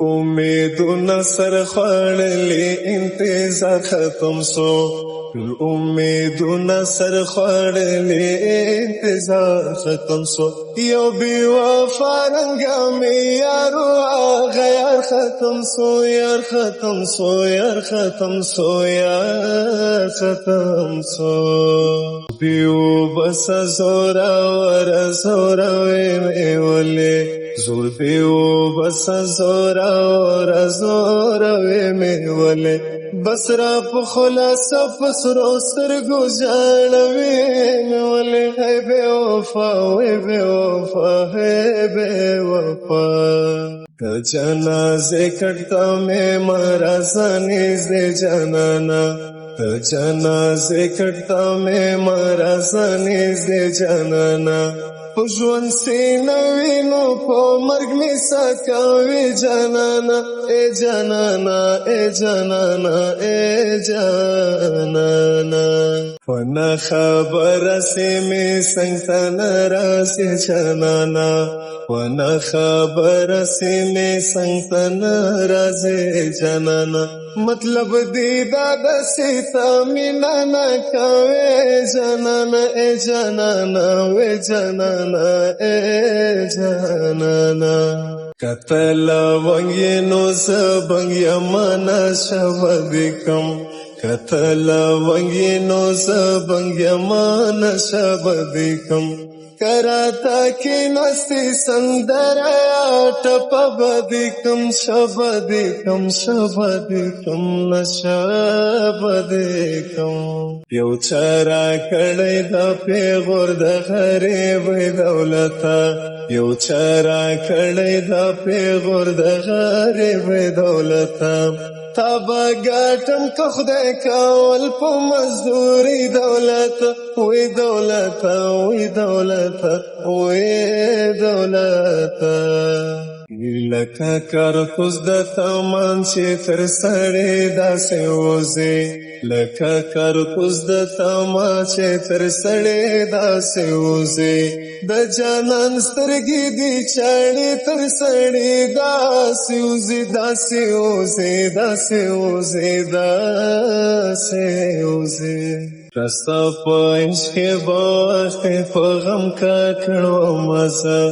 امیدونه سر خوړلې انتظار ختم سو ټول امیدونه سر خوړلې انتظار ختم سو یو بی وفا رنګه مې یارو هغه یار ختم سو یار ختم سو یار ختم سو یار ختم سو بیو بس زورا ور زورا وې ولې زور دیو بس زورا ور زورا وې ولې بس را په خلاصه پسرو سترګو ژړوي ولې هی بې وفا وې بې وفا هی بې وفا د جنازې کټه مې مرزانې زې جانانا د جنازې کټه مې مرزانې زې جانانا په ژوند سینه وینو په مرګ مې سکوي جانانا ای جانانا ای جانانا ای جانانا فنا خبره سي مې څنګه ته ناراضي جانانا فنا خبره سي مې څنګه ته ناراضي جانانا مطلب دی دا دسې تا مینا نه کوې جانانا ای جانانا وې جانانا ای جانانا کتل ونګې نو سبنګ یمانا شبدکم کتل ونګې نو سبنګ یمانا شبدکم کراتا کې نستی سندره ټپه بدکم شبدکم شبدکم نشبدکم یو چارا کړی د پیغور د غریب دولتا یو چارا کړی د پیغور د غریب دولتا تابا ګټم که خدای کول په مزدوري دولت وی دولت وی دولت وی دولت لکه کارتوس د تامان چې تر سړی داسې وځي لکه کارتوس د تامان چې تر سړی داسې وځي د جانان سترګې دي چاړې تر سړی داسې وځي داسې وځي داسې وځي داسې وځي رستا په عشق باخت په غم ککړو مزه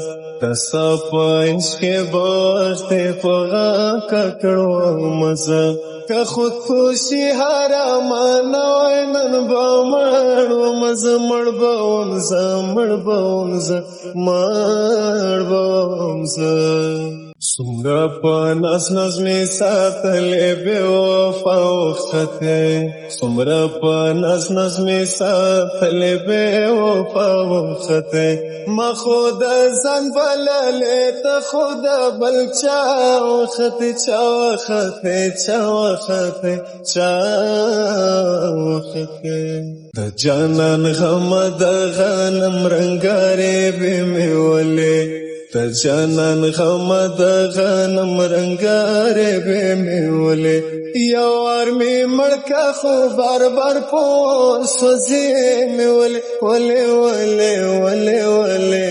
رستا په عشق باخت په غم ککړو مزه که خود پوشی حرامانه وای نن به مړ ومزه مړ به ومزه مړ به ومزه مړ به ومزه څومره په ناز ناز مې ساتلې بې وفا وختې څومره په ناز ناز مې ساتلې بې وفا وختې ما خو د ځان بللې ته خو د بل چا وختې چا وختې چا وختې چا وختې د جانان غم د غنم رنګارې بې مې ولې د جانان غم د غنم رنګارې بې مې ولې یو وار مې مړکه خو بار بار په سوځې مې ولې ولې ولې ولې ولې